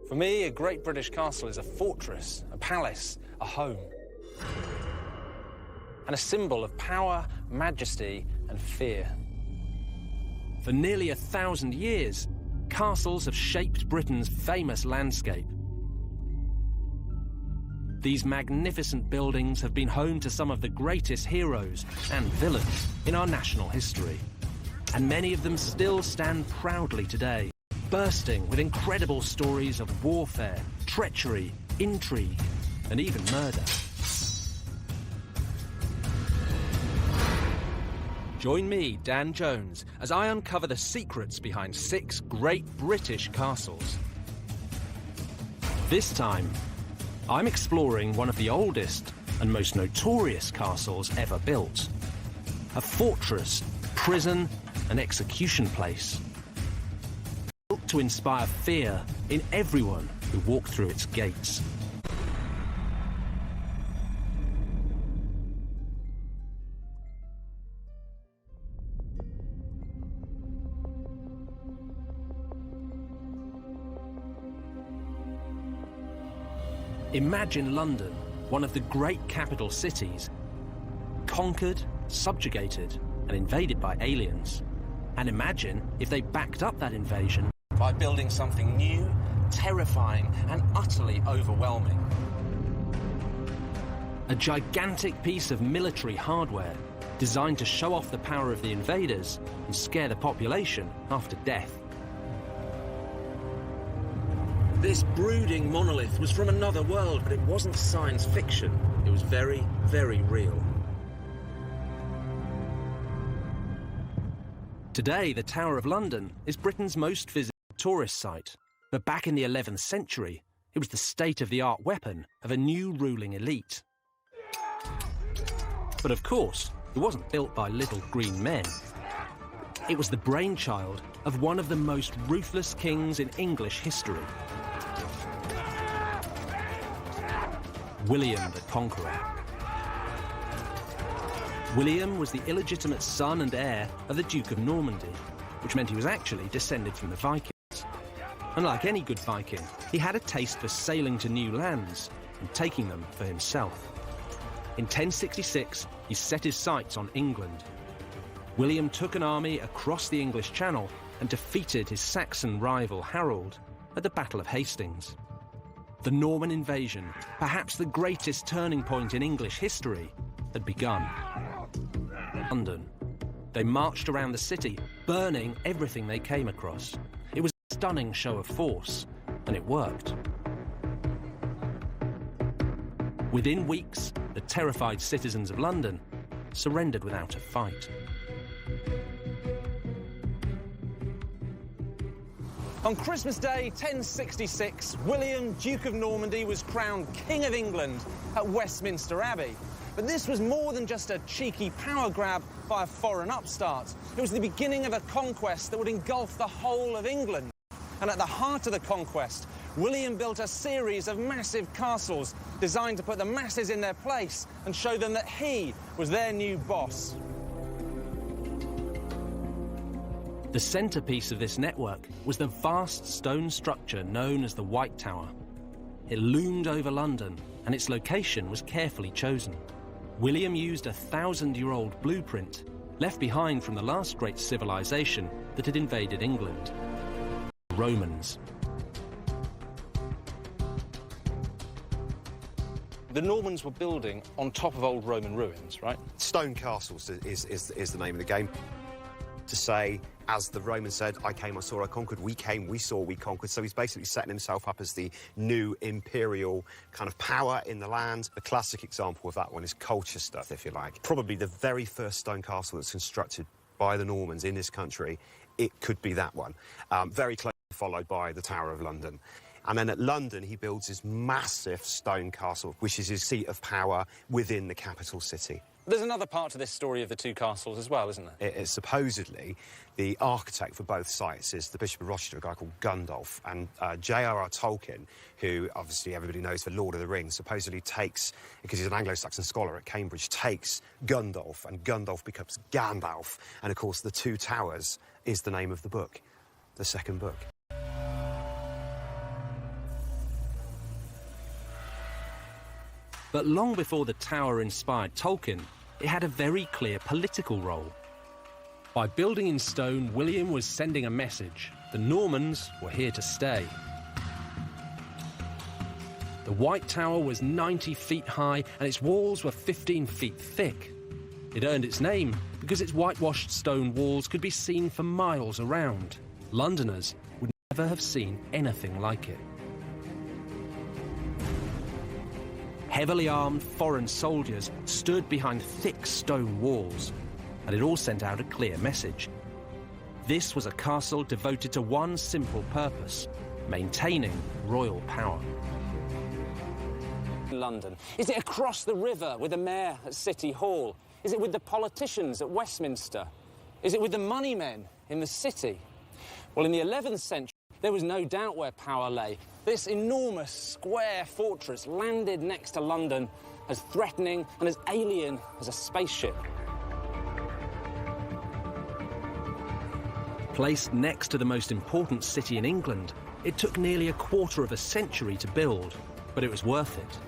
For me, a great British castle is a fortress, a palace, a home, and a symbol of power, majesty, and fear. For nearly 1,000 years, castles have shaped Britain's famous landscape. These magnificent buildings have been home to some of the greatest heroes and villains in our national history. And many of them still stand proudly today, bursting with incredible stories of warfare, treachery, intrigue, and even murder. Join me, Dan Jones, as I uncover the secrets behind 6 great British castles. This time, I'm exploring one of the oldest and most notorious castles ever built. A fortress, prison, and execution place. Built to inspire fear in everyone who walked through its gates. Imagine London, one of the great capital cities, conquered, subjugated, and invaded by aliens. And imagine if they backed up that invasion by building something new, terrifying, and utterly overwhelming. A gigantic piece of military hardware designed to show off the power of the invaders and scare the population after death. This brooding monolith was from another world, but it wasn't science fiction. It was very, very real. Today, the Tower of London is Britain's most visited tourist site. But back in the 11th century, it was the state-of-the-art weapon of a new ruling elite. But of course, it wasn't built by little green men. It was the brainchild of one of the most ruthless kings in English history. William the Conqueror. William was the illegitimate son and heir of the Duke of Normandy, which meant he was actually descended from the Vikings. And like any good Viking, he had a taste for sailing to new lands and taking them for himself. In 1066, he set his sights on England. William took an army across the English Channel and defeated his Saxon rival Harold at the Battle of Hastings. The Norman invasion, perhaps the greatest turning point in English history, had begun. London. They marched around the city, burning everything they came across. It was a stunning show of force, and it worked. Within weeks, the terrified citizens of London surrendered without a fight. On Christmas Day 1066, William, Duke of Normandy, was crowned King of England at Westminster Abbey. But this was more than just a cheeky power grab by a foreign upstart. It was the beginning of a conquest that would engulf the whole of England. And at the heart of the conquest, William built a series of massive castles designed to put the masses in their place and show them that he was their new boss. The centrepiece of this network was the vast stone structure known as the White Tower. It loomed over London, and its location was carefully chosen. William used a 1,000-year-old blueprint left behind from the last great civilization that had invaded England, the Romans. The Normans were building on top of old Roman ruins, right? Stone castles is the name of the game. To say, as the Romans said, I came, I saw, I conquered, we came, we saw, we conquered. So he's basically setting himself up as the new imperial kind of power in the land. The classic example of that one is Colchester, if you like. Probably the very first stone castle that's constructed by the Normans in this country. It could be that one. Very closely followed by the Tower of London. And then at London, he builds this massive stone castle, which is his seat of power within the capital city. There's another part to this story of the two castles as well, isn't there? It is supposedly the architect for both sites is the Bishop of Rochester, a guy called Gundulf. And J.R.R. Tolkien, who obviously everybody knows for Lord of the Rings, supposedly takes, because he's an Anglo-Saxon scholar at Cambridge, takes Gundulf, and Gundulf becomes Gandalf. And, of course, The Two Towers is the name of the book, the second book. But long before the tower inspired Tolkien, it had a very clear political role. By building in stone, William was sending a message. The Normans were here to stay. The White Tower was 90 feet high and its walls were 15 feet thick. It earned its name because its whitewashed stone walls could be seen for miles around. Londoners would never have seen anything like it. Heavily armed foreign soldiers stood behind thick stone walls, and it all sent out a clear message. This was a castle devoted to one simple purpose: maintaining royal power. London? Is it across the river with the mayor at City Hall? Is it with the politicians at Westminster? Is it with the money men in the city? Well, in the 11th century, there was no doubt where power lay. This enormous square fortress landed next to London, as threatening and as alien as a spaceship. Placed next to the most important city in England, it took nearly a quarter of a century to build, but it was worth it.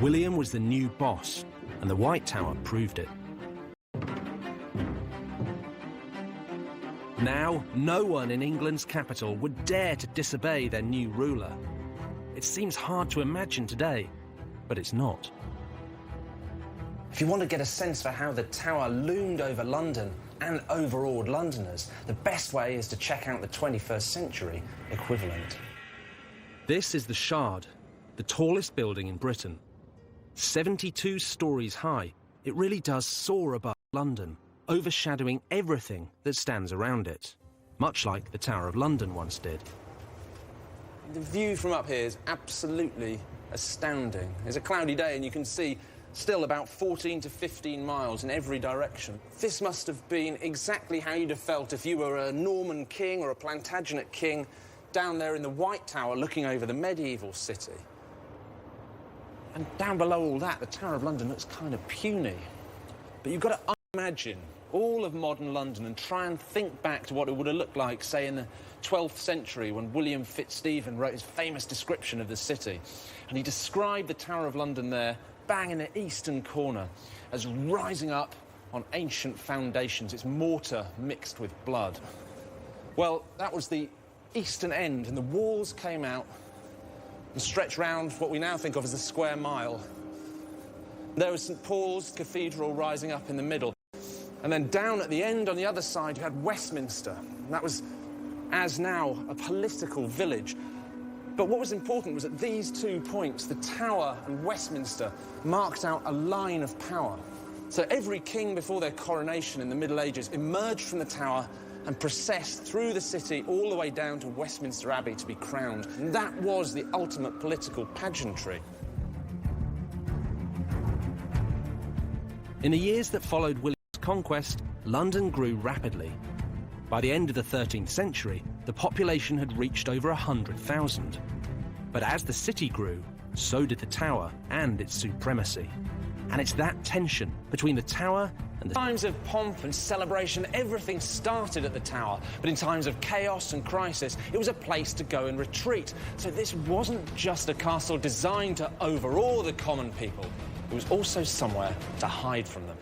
William was the new boss, and the White Tower proved it. Now, no one in England's capital would dare to disobey their new ruler. It seems hard to imagine today, but it's not. If you want to get a sense for how the tower loomed over London and overawed Londoners, the best way is to check out the 21st century equivalent. This is the Shard, the tallest building in Britain. 72 stories high, it really does soar above London, overshadowing everything that stands around it, much like the Tower of London once did. The view from up here is absolutely astounding. It's a cloudy day and you can see still about 14 to 15 miles in every direction. This must have been exactly how you'd have felt if you were a Norman king or a Plantagenet king down there in the White Tower looking over the medieval city. And down below all that, the Tower of London looks kind of puny. But you've got to imagine all of modern London and try and think back to what it would have looked like, say, in the 12th century when William Fitzstephen wrote his famous description of the city. And he described the Tower of London there, bang in the eastern corner, as rising up on ancient foundations, its mortar mixed with blood. Well, that was the eastern end, and the walls came out and stretched round what we now think of as the Square Mile. There was St Paul's Cathedral rising up in the middle. And then down at the end on the other side, you had Westminster. And that was, as now, a political village. But what was important was at these 2 points, the Tower and Westminster marked out a line of power. So every king before their coronation in the Middle Ages emerged from the Tower and processed through the city all the way down to Westminster Abbey to be crowned. And that was the ultimate political pageantry. In the years that followed William's conquest, London grew rapidly. By the end of the 13th century, the population had reached over 100,000. But as the city grew, so did the Tower and its supremacy. And it's that tension between the Tower and the... In times of pomp and celebration, everything started at the Tower. But in times of chaos and crisis, it was a place to go and retreat. So this wasn't just a castle designed to overawe the common people. It was also somewhere to hide from them.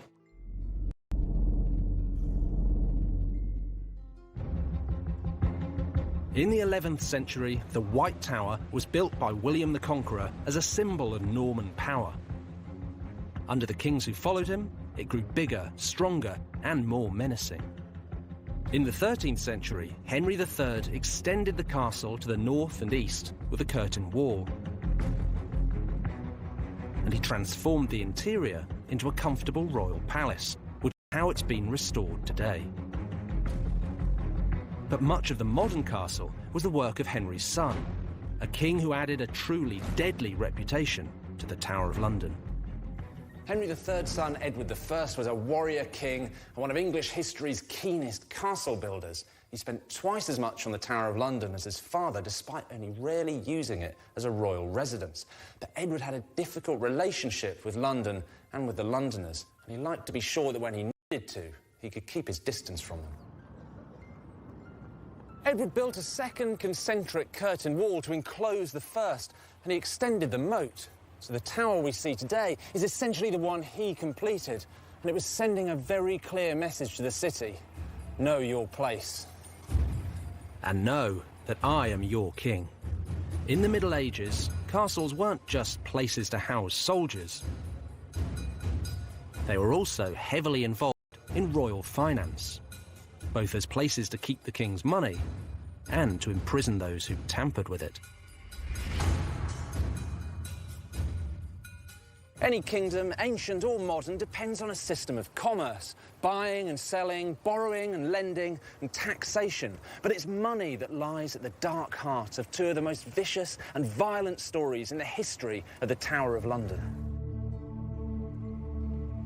In the 11th century, the White Tower was built by William the Conqueror as a symbol of Norman power. Under the kings who followed him, it grew bigger, stronger, and more menacing. In the 13th century, Henry III extended the castle to the north and east with a curtain wall. And he transformed the interior into a comfortable royal palace, which is how it's been restored today. But much of the modern castle was the work of Henry's son, a king who added a truly deadly reputation to the Tower of London. Henry III's son, Edward I, was a warrior king and one of English history's keenest castle builders. He spent twice as much on the Tower of London as his father, despite only rarely using it as a royal residence. But Edward had a difficult relationship with London and with the Londoners, and he liked to be sure that when he needed to, he could keep his distance from them. Edward built a second concentric curtain wall to enclose the first, and he extended the moat. So the tower we see today is essentially the one he completed, and it was sending a very clear message to the city. Know your place. And know that I am your king. In the Middle Ages, castles weren't just places to house soldiers. They were also heavily involved in royal finance, both as places to keep the king's money and to imprison those who tampered with it. Any kingdom, ancient or modern, depends on a system of commerce, buying and selling, borrowing and lending, and taxation. But it's money that lies at the dark heart of two of the most vicious and violent stories in the history of the Tower of London.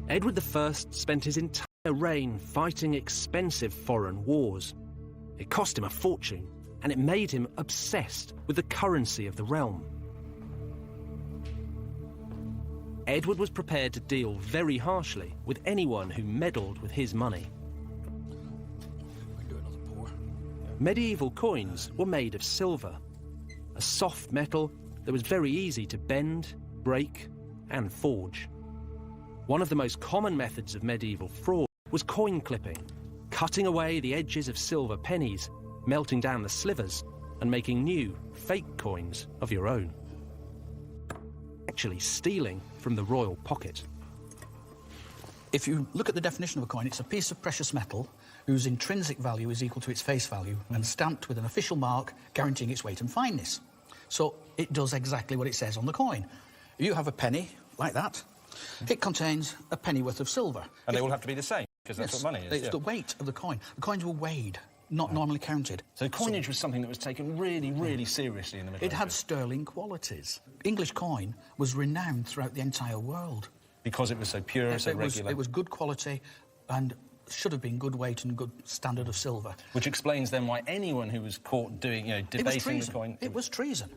Edward I spent his entire reign fighting expensive foreign wars. It cost him a fortune, and it made him obsessed with the currency of the realm. Edward was prepared to deal very harshly with anyone who meddled with his money. Medieval coins were made of silver, a soft metal that was very easy to bend, break, and forge. One of the most common methods of medieval fraud was coin clipping, cutting away the edges of silver pennies, melting down the slivers, and making new, fake coins of your own. Actually stealing from the royal pocket. If you look at the definition of a coin, it's a piece of precious metal whose intrinsic value is equal to its face value and stamped with an official mark guaranteeing its weight and fineness. So it does exactly what it says on the coin. You have a penny, like that. It contains a penny worth of silver. And they all have to be the same, because that's what money is. It's the weight of the coin. The coins were weighed, not normally counted. So coinage was something that was taken really, really seriously in the Middle Ages. It had sterling qualities. English coin was renowned throughout the entire world. Because it was so pure, so regular. It was good quality and should have been good weight and good standard of silver. Which explains then why anyone who was caught doing, debasing the coin... It was treason.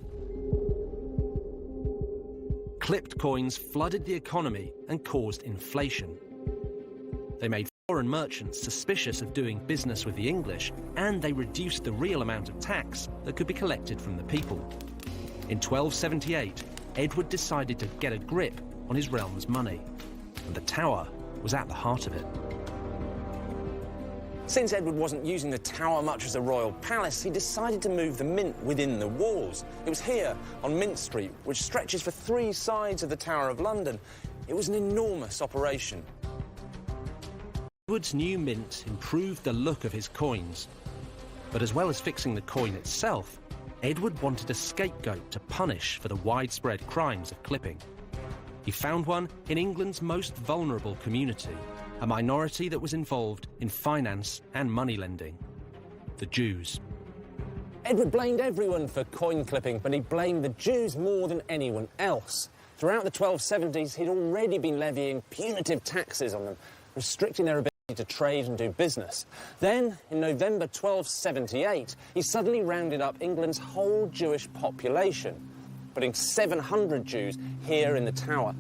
Clipped coins flooded the economy and caused inflation. They made foreign merchants suspicious of doing business with the English, and they reduced the real amount of tax that could be collected from the people. In 1278, Edward decided to get a grip on his realm's money, and the Tower was at the heart of it. Since Edward wasn't using the Tower much as a royal palace, he decided to move the mint within the walls. It was here, on Mint Street, which stretches for 3 sides of the Tower of London. It was an enormous operation. Edward's new mint improved the look of his coins. But as well as fixing the coin itself, Edward wanted a scapegoat to punish for the widespread crimes of clipping. He found one in England's most vulnerable community, a minority that was involved in finance and money lending: the Jews. Edward blamed everyone for coin clipping, but he blamed the Jews more than anyone else. Throughout the 1270s, he'd already been levying punitive taxes on them, restricting their ability to trade and do business. Then, in November 1278, he suddenly rounded up England's whole Jewish population, putting 700 Jews here in the Tower.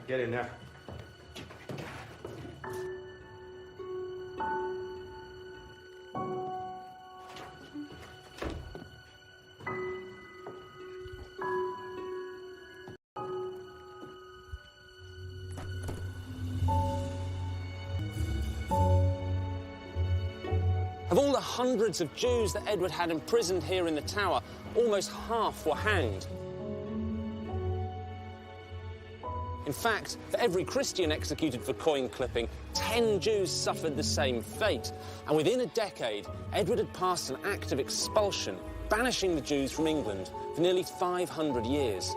Get in there. Of all the hundreds of Jews that Edward had imprisoned here in the Tower, almost half were hanged. In fact, for every Christian executed for coin clipping, 10 Jews suffered the same fate. And within a decade, Edward had passed an act of expulsion, banishing the Jews from England for nearly 500 years.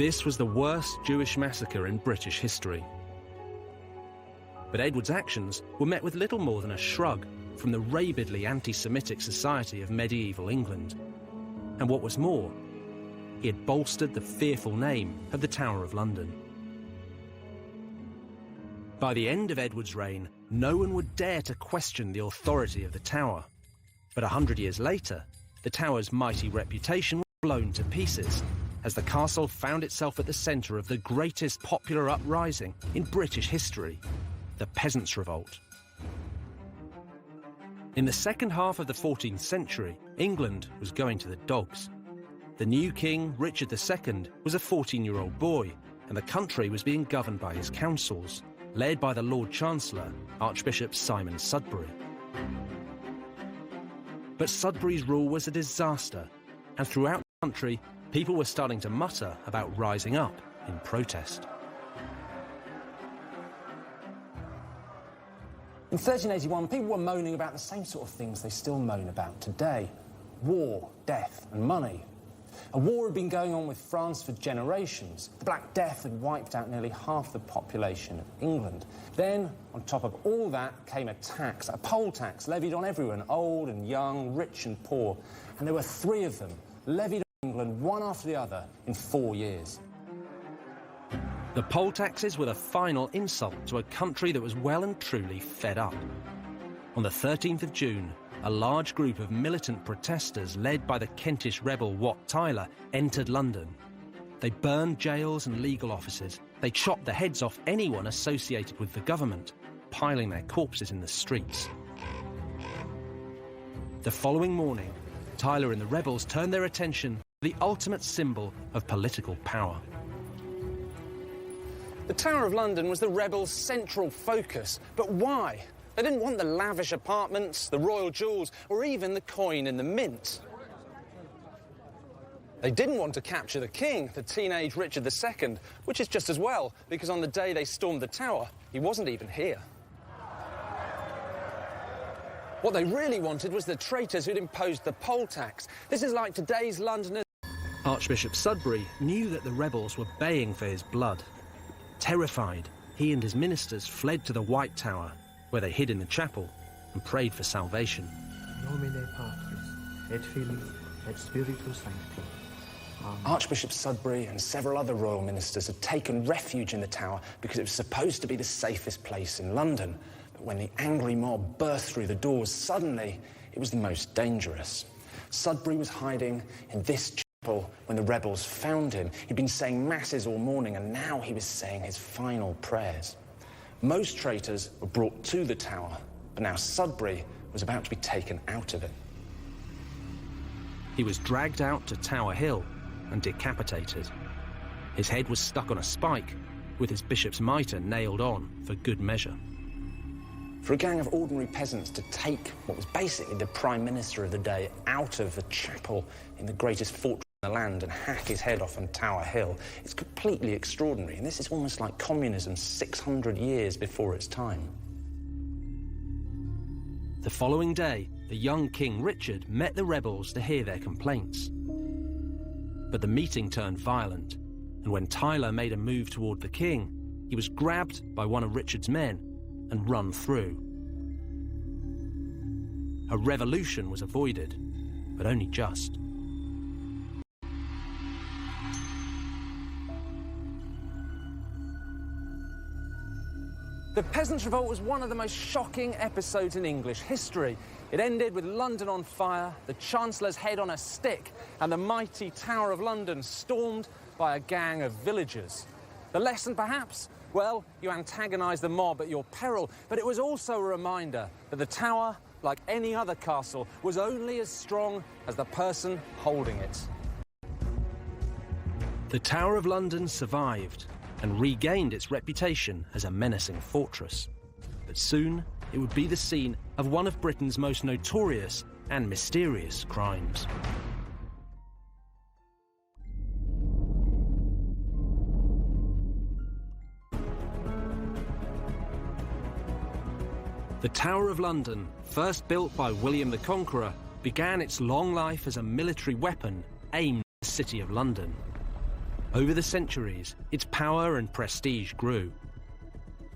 This was the worst Jewish massacre in British history. But Edward's actions were met with little more than a shrug from the rabidly anti-Semitic society of medieval England. And what was more, he had bolstered the fearful name of the Tower of London. By the end of Edward's reign, no one would dare to question the authority of the Tower. But 100 years later, the Tower's mighty reputation was blown to pieces as the castle found itself at the centre of the greatest popular uprising in British history, the Peasants' Revolt. In the second half of the 14th century, England was going to the dogs. The new king, Richard II, was a 14-year-old boy, and the country was being governed by his councils, led by the Lord Chancellor, Archbishop Simon Sudbury. But Sudbury's rule was a disaster, and throughout the country, people were starting to mutter about rising up in protest. In 1381, people were moaning about the same sort of things they still moan about today: war, death and money. A war had been going on with France for generations. The Black Death had wiped out nearly half the population of England. Then, on top of all that, came a tax, a poll tax, levied on everyone, old and young, rich and poor. And there were 3 of them, levied on England, one after the other, in 4 years. The poll taxes were the final insult to a country that was well and truly fed up. On the 13th of June, a large group of militant protesters led by the Kentish rebel Wat Tyler entered London. They burned jails and legal offices. They chopped the heads off anyone associated with the government, piling their corpses in the streets. The following morning, Tyler and the rebels turned their attention to the ultimate symbol of political power. The Tower of London was the rebels' central focus. But why? They didn't want the lavish apartments, the royal jewels, or even the coin in the mint. They didn't want to capture the king, the teenage Richard II, which is just as well, because on the day they stormed the tower, he wasn't even here. What they really wanted was the traitors who'd imposed the poll tax. This is like today's Londoners. Archbishop Sudbury knew that the rebels were baying for his blood. Terrified, he and his ministers fled to the White Tower, where they hid in the chapel and prayed for salvation. Nomine Patris, et Filii, et Spiritus Sancti. Amen. Archbishop Sudbury and several other royal ministers had taken refuge in the tower because it was supposed to be the safest place in London. But when the angry mob burst through the doors, suddenly it was the most dangerous. Sudbury was hiding in this chapel when the rebels found him. He'd been saying masses all morning, and now he was saying his final prayers. Most traitors were brought to the tower, but now Sudbury was about to be taken out of it. He was dragged out to Tower Hill and decapitated. His head was stuck on a spike, with his bishop's mitre nailed on for good measure. For a gang of ordinary peasants to take what was basically the Prime Minister of the day out of the chapel in the greatest fortress in the land and hack his head off on Tower Hill, it's completely extraordinary, and this is almost like communism 600 years before its time. The following day, the young King Richard met the rebels to hear their complaints. But the meeting turned violent, and when Tyler made a move toward the king, he was grabbed by one of Richard's men and run through. A revolution was avoided, but only just. The Peasants' Revolt was one of the most shocking episodes in English history. It ended with London on fire, the Chancellor's head on a stick, and the mighty Tower of London stormed by a gang of villagers. The lesson, perhaps? Well, you antagonise the mob at your peril, but it was also a reminder that the Tower, like any other castle, was only as strong as the person holding it. The Tower of London survived and regained its reputation as a menacing fortress. But soon, it would be the scene of one of Britain's most notorious and mysterious crimes. The Tower of London, first built by William the Conqueror, began its long life as a military weapon aimed at the City of London. Over the centuries, its power and prestige grew.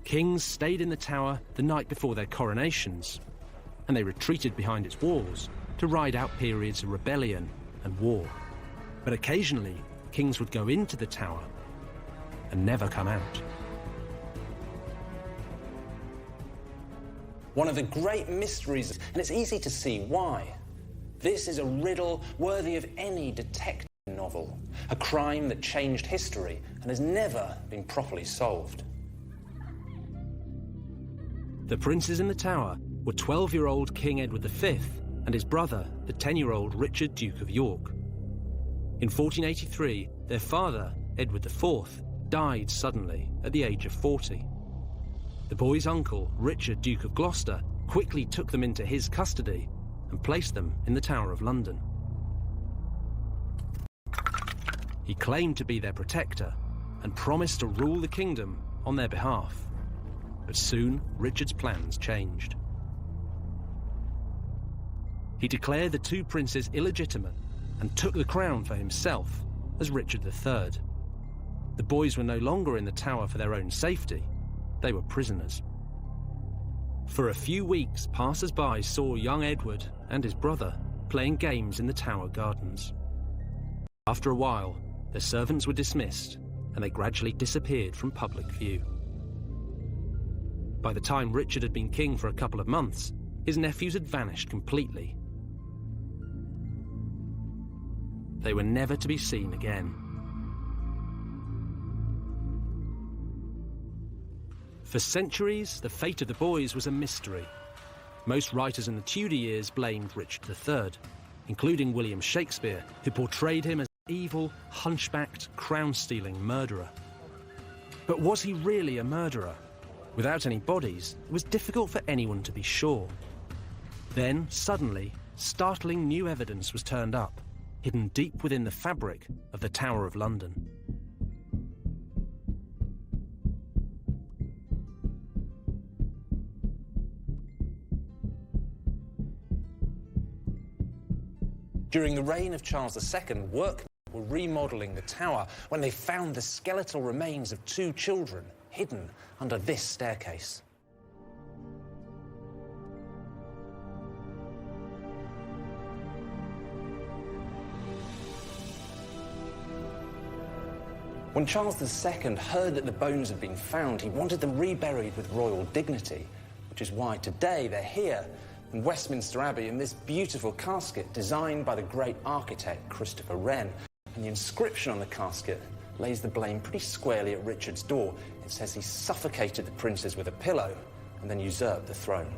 Kings stayed in the tower the night before their coronations, and they retreated behind its walls to ride out periods of rebellion and war. But occasionally, kings would go into the tower and never come out. One of the great mysteries, and it's easy to see why. This is a riddle worthy of any detective novel, a crime that changed history and has never been properly solved. The princes in the tower were 12-year-old King Edward V and his brother, the 10-year-old Richard, Duke of York. In 1483, their father, Edward IV, died suddenly at the age of 40. The boys' uncle, Richard, Duke of Gloucester, quickly took them into his custody and placed them in the Tower of London. He claimed to be their protector and promised to rule the kingdom on their behalf. But soon, Richard's plans changed. He declared the two princes illegitimate and took the crown for himself as Richard III. The boys were no longer in the tower for their own safety. They were prisoners. For a few weeks, passers-by saw young Edward and his brother playing games in the tower gardens. After a while, their servants were dismissed and they gradually disappeared from public view. By the time Richard had been king for a couple of months, his nephews had vanished completely. They were never to be seen again. For centuries, the fate of the boys was a mystery. Most writers in the Tudor years blamed Richard III, including William Shakespeare, who portrayed him as an evil, hunchbacked, crown-stealing murderer. But was he really a murderer? Without any bodies, it was difficult for anyone to be sure. Then, suddenly, startling new evidence was turned up, hidden deep within the fabric of the Tower of London. During the reign of Charles II, workmen were remodelling the tower when they found the skeletal remains of two children hidden under this staircase. When Charles II heard that the bones had been found, he wanted them reburied with royal dignity, which is why today they're here in Westminster Abbey in this beautiful casket designed by the great architect Christopher Wren. And the inscription on the casket lays the blame pretty squarely at Richard's door. It says he suffocated the princes with a pillow and then usurped the throne.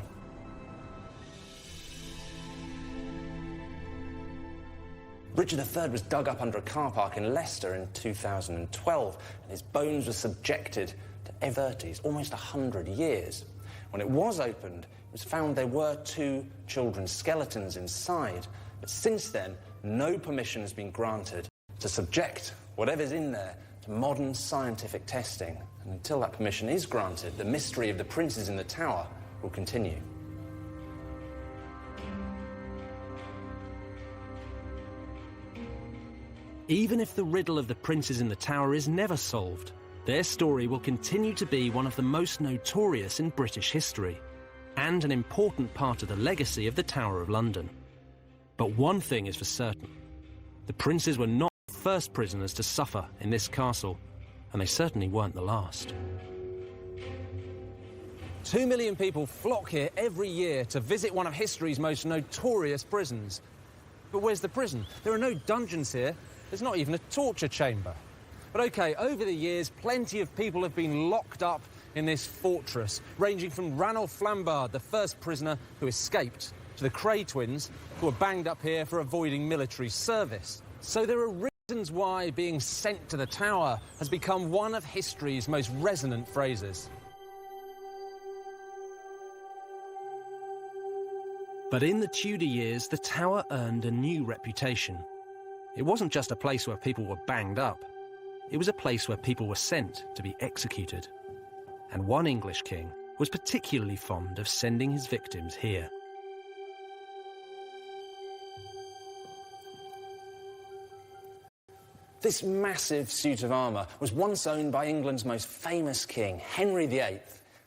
Richard III was dug up under a car park in Leicester in 2012, and his bones were subjected to Evertes almost 100 years. When it was opened, it was found there were two children's skeletons inside, but since then, no permission has been granted to subject whatever's in there to modern scientific testing. And until that permission is granted, the mystery of the princes in the tower will continue. Even if the riddle of the princes in the tower is never solved, their story will continue to be one of the most notorious in British history, and an important part of the legacy of the Tower of London. But one thing is for certain: the princes were not the first prisoners to suffer in this castle, and they certainly weren't the last. 2 million people flock here every year to visit one of history's most notorious prisons. But where's the prison? There are no dungeons here. There's not even a torture chamber. But OK, over the years, plenty of people have been locked up in this fortress, ranging from Ranulph Flambard, the first prisoner who escaped, to the Cray twins, who were banged up here for avoiding military service. So there are reasons why being sent to the Tower has become one of history's most resonant phrases. But in the Tudor years, the Tower earned a new reputation. It wasn't just a place where people were banged up. It was a place where people were sent to be executed. And one English king was particularly fond of sending his victims here. This massive suit of armour was once owned by England's most famous king, Henry VIII.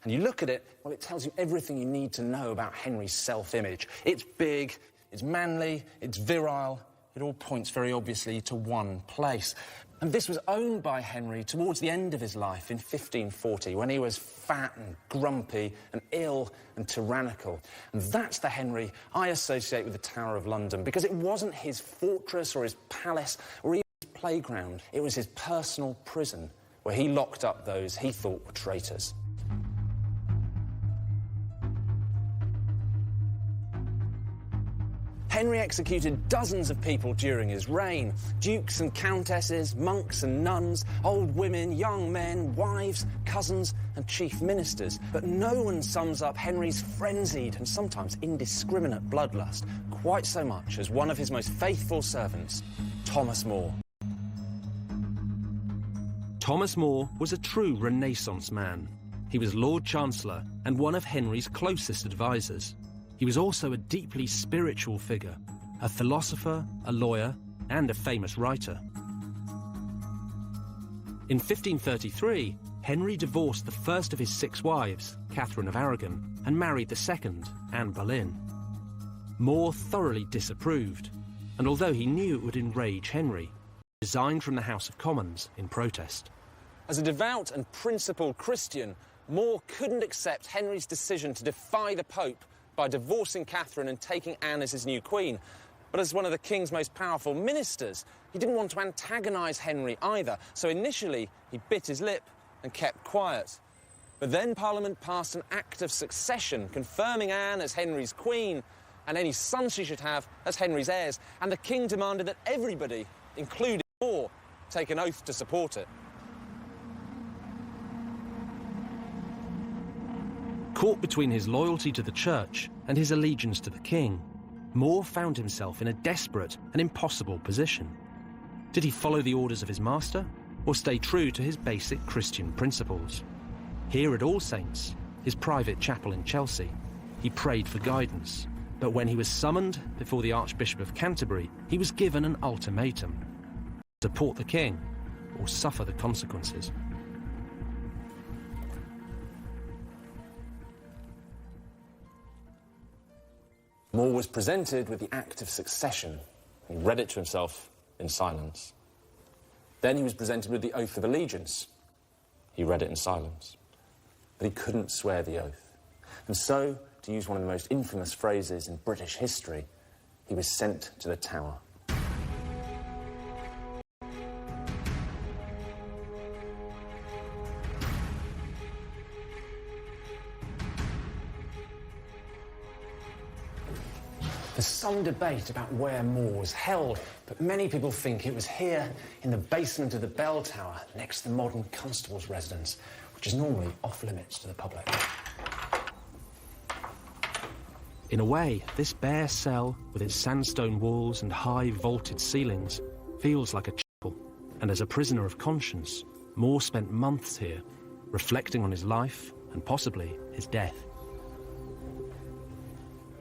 And you look at it, well, it tells you everything you need to know about Henry's self-image. It's big, it's manly, it's virile. It all points very obviously to one place. And this was owned by Henry towards the end of his life in 1540, when he was fat and grumpy and ill and tyrannical. And that's the Henry I associate with the Tower of London, because it wasn't his fortress or his palace or even his playground. It was his personal prison, where he locked up those he thought were traitors. Henry executed dozens of people during his reign. Dukes and countesses, monks and nuns, old women, young men, wives, cousins and chief ministers. But no one sums up Henry's frenzied and sometimes indiscriminate bloodlust quite so much as one of his most faithful servants, Thomas More. Thomas More was a true Renaissance man. He was Lord Chancellor and one of Henry's closest advisors. He was also a deeply spiritual figure, a philosopher, a lawyer, and a famous writer. In 1533, Henry divorced the first of his 6 wives, Catherine of Aragon, and married the second, Anne Boleyn. More thoroughly disapproved, and although he knew it would enrage Henry, resigned from the House of Commons in protest. As a devout and principled Christian, More couldn't accept Henry's decision to defy the Pope by divorcing Catherine and taking Anne as his new queen. But as one of the king's most powerful ministers, he didn't want to antagonise Henry either, so initially he bit his lip and kept quiet. But then Parliament passed an Act of Succession confirming Anne as Henry's queen and any sons she should have as Henry's heirs, and the king demanded that everybody, including More, take an oath to support it. Caught between his loyalty to the church and his allegiance to the king, More found himself in a desperate and impossible position. Did he follow the orders of his master, or stay true to his basic Christian principles? Here at All Saints, his private chapel in Chelsea, he prayed for guidance. But when he was summoned before the Archbishop of Canterbury, he was given an ultimatum: support the king or suffer the consequences. More was presented with the Act of Succession. He read it to himself in silence. Then he was presented with the Oath of Allegiance. He read it in silence. But he couldn't swear the oath. And so, to use one of the most infamous phrases in British history, he was sent to the Tower. There's some debate about where More was held, but many people think it was here in the basement of the bell tower next to the modern constable's residence, which is normally off-limits to the public. In a way, this bare cell, with its sandstone walls and high vaulted ceilings, feels like a chapel. And as a prisoner of conscience, More spent months here, reflecting on his life and possibly his death.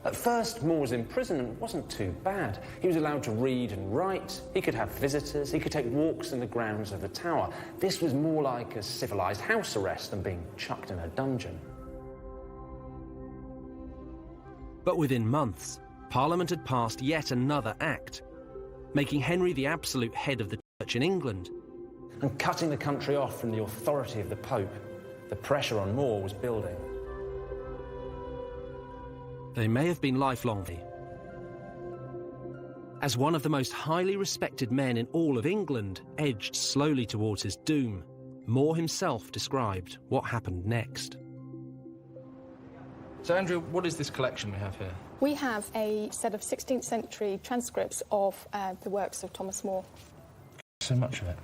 At first, More's imprisonment wasn't too bad. He was allowed to read and write, he could have visitors, he could take walks in the grounds of the tower. This was more like a civilised house arrest than being chucked in a dungeon. But within months, Parliament had passed yet another act, making Henry the absolute head of the Church in England. And cutting the country off from the authority of the Pope. The pressure on More was building. They may have been lifelong. As one of the most highly respected men in all of England edged slowly towards his doom, More himself described what happened next. So, Andrew, what is this collection we have here? We have a set of 16th century transcripts of the works of Thomas More. So much of it.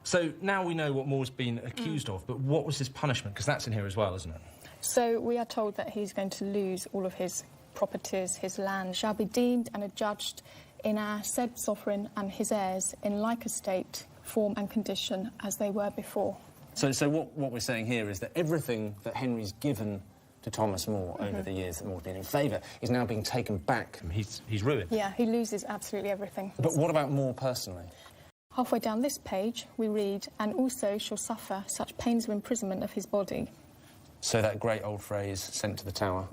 So now we know what More's been accused of, but what was his punishment? Because that's in here as well, isn't it? So we are told that he's going to lose all of his properties, his land shall be deemed and adjudged in our said sovereign and his heirs in like estate, form and condition as they were before. So what we're saying here is that everything that Henry's given to Thomas More over the years that More's been in favour is now being taken back. He's ruined. Yeah, he loses absolutely everything. But what about More personally? Halfway down this page, we read, "And also shall suffer such pains of imprisonment of his body." So that great old phrase, sent to the tower,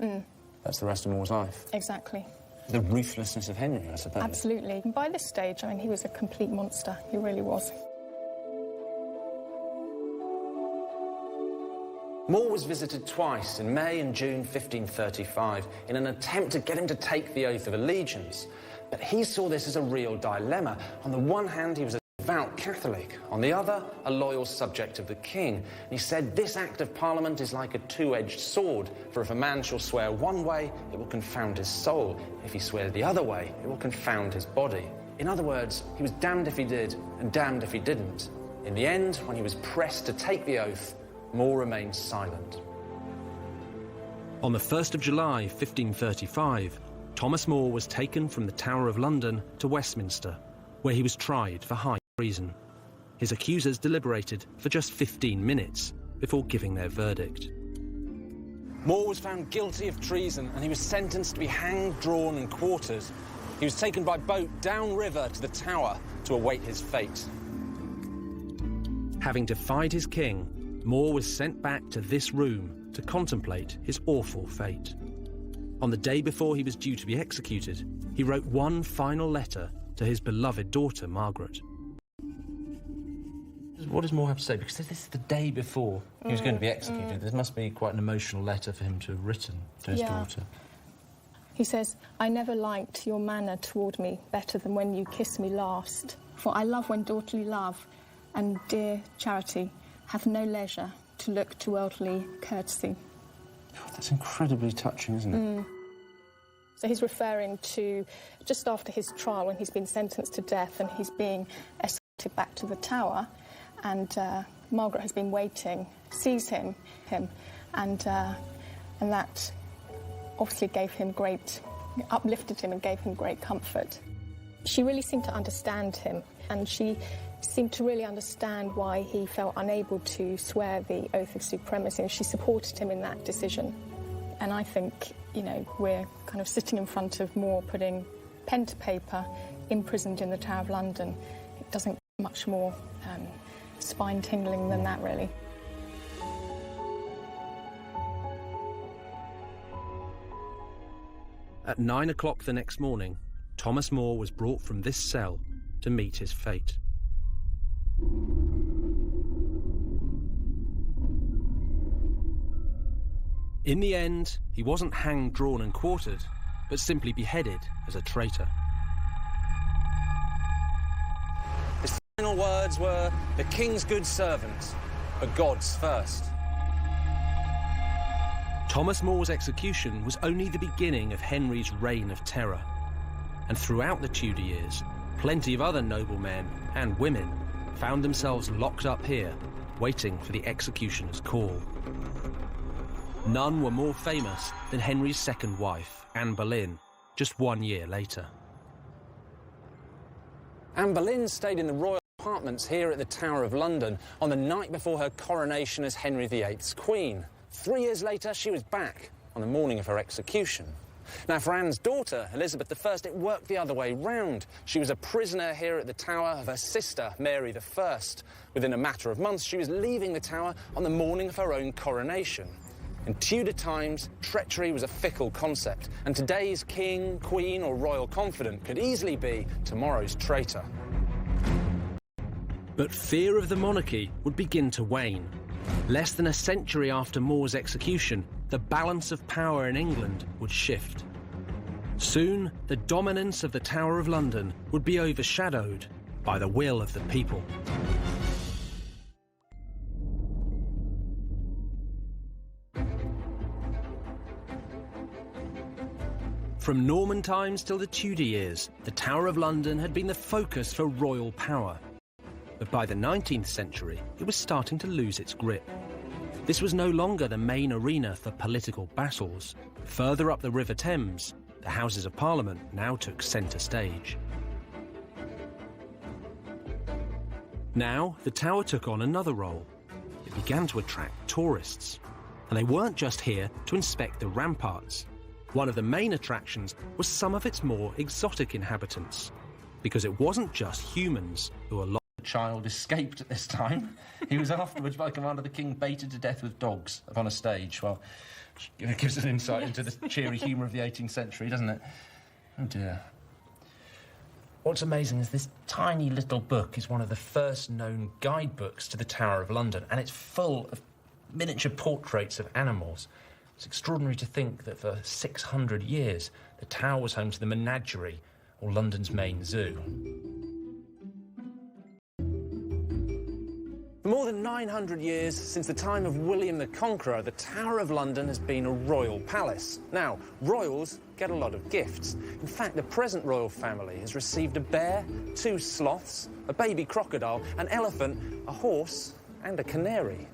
that's the rest of More's life. Exactly. The ruthlessness of Henry, I suppose. Absolutely. And by this stage, I mean, he was a complete monster. He really was. More was visited twice in May and June 1535 in an attempt to get him to take the oath of allegiance. But he saw this as a real dilemma. On the one hand, he was a devout Catholic. On the other, a loyal subject of the king. And he said, this Act of Parliament is like a two-edged sword, for if a man shall swear one way, it will confound his soul. If he swears the other way, it will confound his body. In other words, he was damned if he did and damned if he didn't. In the end, when he was pressed to take the oath, More remained silent. On the 1st of July 1535, Thomas More was taken from the Tower of London to Westminster, where he was tried for high treason. His accusers deliberated for just 15 minutes before giving their verdict. More was found guilty of treason and he was sentenced to be hanged, drawn and quartered. He was taken by boat downriver to the Tower to await his fate. Having defied his king, More was sent back to this room to contemplate his awful fate. On the day before he was due to be executed, he wrote one final letter to his beloved daughter, Margaret. What does More have to say? Because this is the day before he was going to be executed. There must be quite an emotional letter for him to have written to his daughter. He says, "I never liked your manner toward me better than when you kissed me last. For I love when daughterly love and dear charity have no leisure to look to worldly courtesy." God, that's incredibly touching, isn't it? So he's referring to just after his trial when he's been sentenced to death and he's being escorted back to the Tower, and Margaret has been waiting, sees him, and that obviously gave him uplifted him and gave him great comfort. She really seemed to understand him, and she seemed to really understand why he felt unable to swear the oath of supremacy, and she supported him in that decision. And I think, you know, we're kind of sitting in front of More putting pen to paper, imprisoned in the Tower of London. It doesn't get much more spine-tingling than that, really. At 9 o'clock the next morning, Thomas More was brought from this cell to meet his fate. In the end, he wasn't hanged, drawn and quartered, but simply beheaded as a traitor. His final words were, "The king's good servant, but God's first." Thomas More's execution was only the beginning of Henry's reign of terror. And throughout the Tudor years, plenty of other noblemen and women found themselves locked up here, waiting for the executioner's call. None were more famous than Henry's second wife, Anne Boleyn, just 1 year later. Anne Boleyn stayed in the royal apartments here at the Tower of London on the night before her coronation as Henry VIII's queen. 3 years later, she was back on the morning of her execution. Now, for Anne's daughter, Elizabeth I, it worked the other way round. She was a prisoner here at the Tower of her sister, Mary I. Within a matter of months, she was leaving the Tower on the morning of her own coronation. In Tudor times, treachery was a fickle concept, and today's king, queen or royal confidant could easily be tomorrow's traitor. But fear of the monarchy would begin to wane. Less than a century after More's execution, the balance of power in England would shift. Soon, the dominance of the Tower of London would be overshadowed by the will of the people. From Norman times till the Tudor years, the Tower of London had been the focus for royal power. But by the 19th century, it was starting to lose its grip. This was no longer the main arena for political battles. Further up the River Thames, the Houses of Parliament now took centre stage. Now, the Tower took on another role. It began to attract tourists. And they weren't just here to inspect the ramparts. One of the main attractions was some of its more exotic inhabitants, because it wasn't just humans who were locked in the child, escaped at this time. He was afterwards, by command of the king, baited to death with dogs upon a stage. Well, it gives an insight into the cheery humour of the 18th century, doesn't it? Oh, dear. What's amazing is this tiny little book is one of the first known guidebooks to the Tower of London, and it's full of miniature portraits of animals. It's extraordinary to think that for 600 years, the Tower was home to the Menagerie, or London's main zoo. For more than 900 years, since the time of William the Conqueror, the Tower of London has been a royal palace. Now, royals get a lot of gifts. In fact, the present royal family has received a bear, 2 sloths, a baby crocodile, an elephant, a horse, and a canary.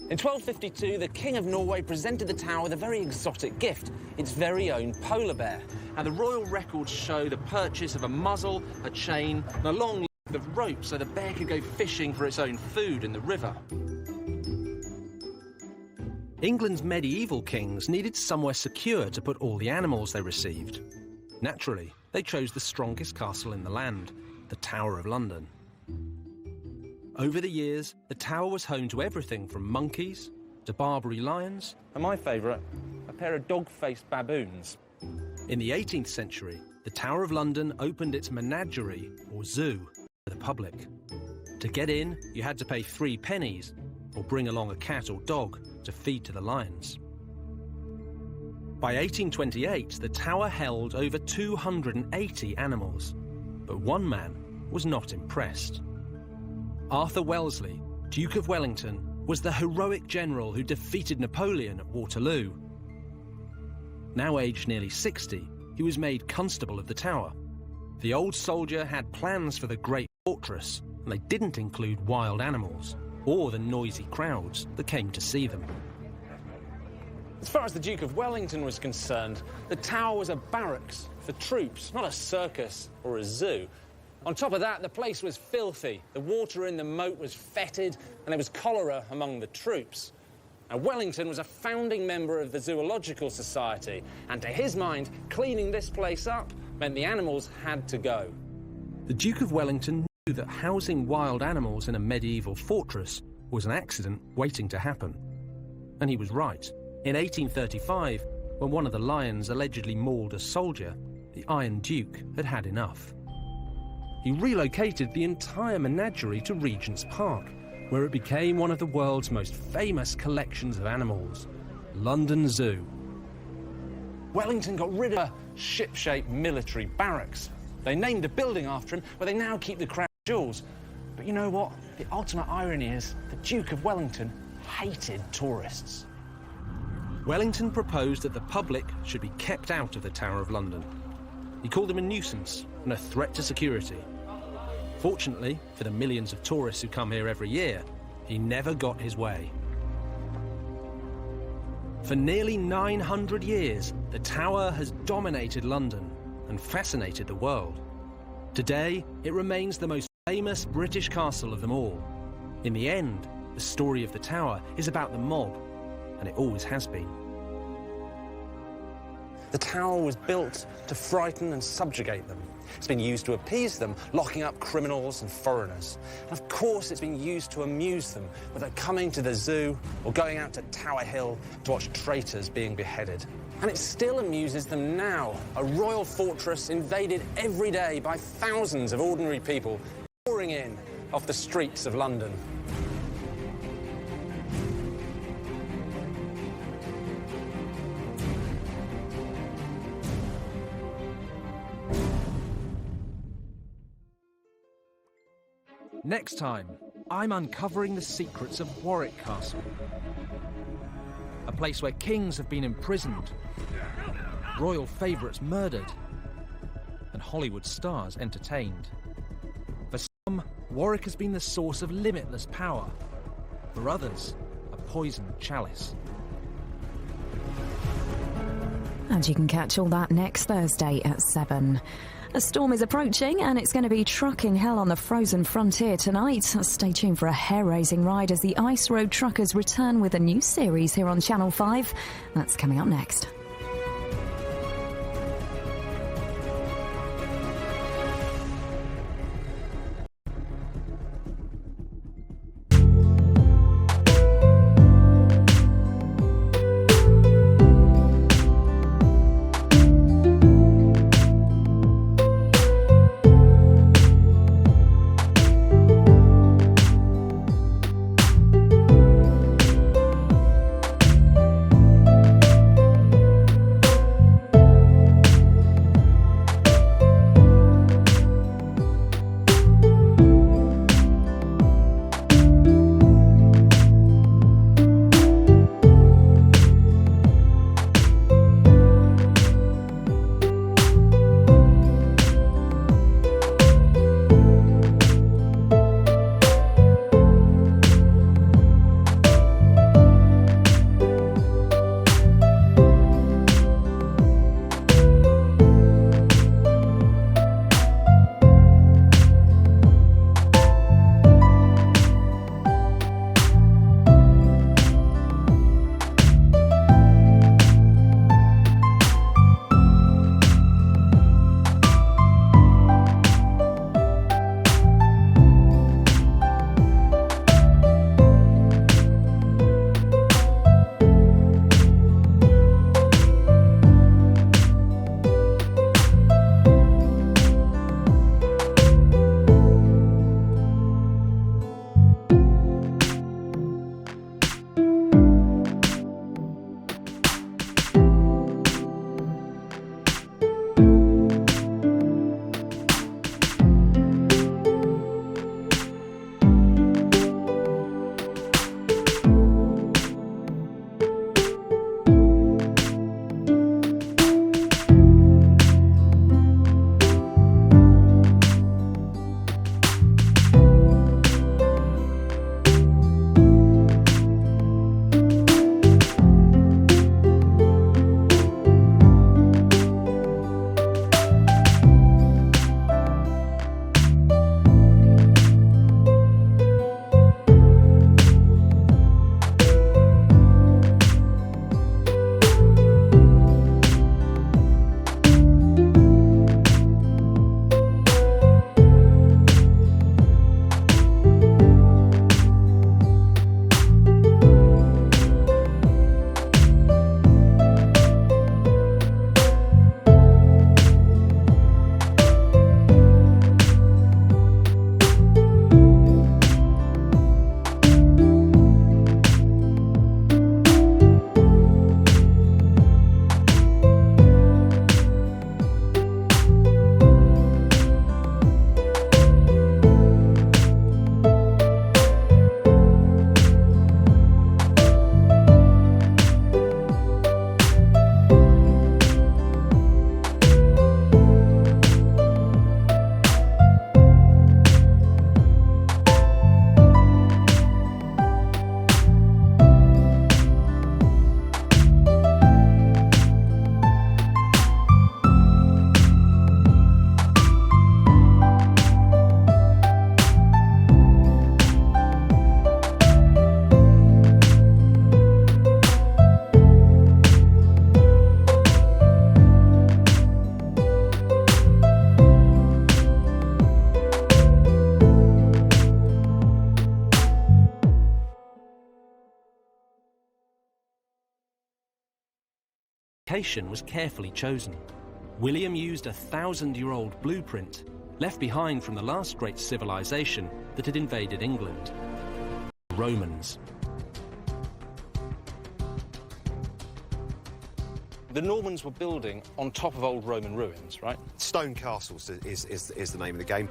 In 1252, the King of Norway presented the Tower with a very exotic gift, its very own polar bear. Now, the royal records show the purchase of a muzzle, a chain, and a long length of rope so the bear could go fishing for its own food in the river. England's medieval kings needed somewhere secure to put all the animals they received. Naturally, they chose the strongest castle in the land, the Tower of London. Over the years, the Tower was home to everything from monkeys to Barbary lions. And my favourite, a pair of dog-faced baboons. In the 18th century, the Tower of London opened its menagerie, or zoo, to the public. To get in, you had to pay 3 pennies, or bring along a cat or dog to feed to the lions. By 1828, the Tower held over 280 animals, but one man was not impressed. Arthur Wellesley, Duke of Wellington, was the heroic general who defeated Napoleon at Waterloo. Now aged nearly 60, he was made Constable of the Tower. The old soldier had plans for the great fortress, and they didn't include wild animals or the noisy crowds that came to see them. As far as the Duke of Wellington was concerned, the Tower was a barracks for troops, not a circus or a zoo. On top of that, the place was filthy. The water in the moat was fetid, and there was cholera among the troops. Now, Wellington was a founding member of the Zoological Society, and to his mind, cleaning this place up meant the animals had to go. The Duke of Wellington knew that housing wild animals in a medieval fortress was an accident waiting to happen. And he was right. In 1835, when one of the lions allegedly mauled a soldier, the Iron Duke had had enough. He relocated the entire menagerie to Regent's Park, where it became one of the world's most famous collections of animals, London Zoo. Wellington got rid of a ship-shaped military barracks. They named a building after him, where they now keep the crown jewels. But you know what? The ultimate irony is the Duke of Wellington hated tourists. Wellington proposed that the public should be kept out of the Tower of London. He called them a nuisance and a threat to security. Fortunately, for the millions of tourists who come here every year, he never got his way. For nearly 900 years, the Tower has dominated London and fascinated the world. Today, it remains the most famous British castle of them all. In the end, the story of the Tower is about the mob, and it always has been. The Tower was built to frighten and subjugate them. It's been used to appease them, locking up criminals and foreigners. And of course, it's been used to amuse them, whether coming to the zoo or going out to Tower Hill to watch traitors being beheaded. And it still amuses them now, a royal fortress invaded every day by thousands of ordinary people pouring in off the streets of London. Next time, I'm uncovering the secrets of Warwick Castle. A place where kings have been imprisoned, royal favourites murdered, and Hollywood stars entertained. For some, Warwick has been the source of limitless power. For others, a poisoned chalice. And you can catch all that next Thursday at 7. A storm is approaching and it's going to be trucking hell on the frozen frontier tonight. Stay tuned for a hair-raising ride as the Ice Road Truckers return with a new series here on Channel 5. That's coming up next. Location was carefully chosen. William used a 1,000-year-old blueprint left behind from the last great civilization that had invaded England, the Romans. The Normans were building on top of old Roman ruins, right? Stone castles is the name of the game.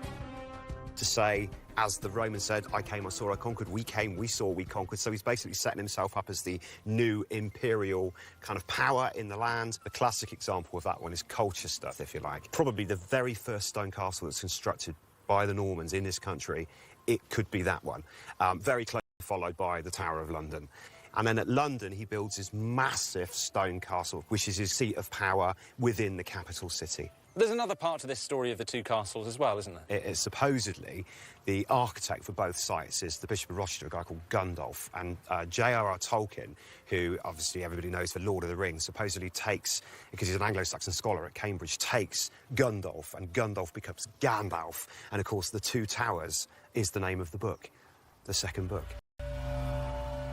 To say, as the Romans said, I came, I saw, I conquered, we came, we saw, we conquered. So he's basically setting himself up as the new imperial kind of power in the land. The classic example of that one is Colchester, if you like. Probably the very first stone castle that's constructed by the Normans in this country. It could be that one. Very closely followed by the Tower of London. And then at London, he builds this massive stone castle, which is his seat of power within the capital city. There's another part to this story of the two castles as well, isn't there? It is supposedly the architect for both sites is the Bishop of Rochester, a guy called Gundulf, and J.R.R. Tolkien, who obviously everybody knows for Lord of the Rings, supposedly takes, because he's an Anglo-Saxon scholar at Cambridge, takes Gundulf, and Gundulf becomes Gandalf. And of course, The Two Towers is the name of the book, the second book.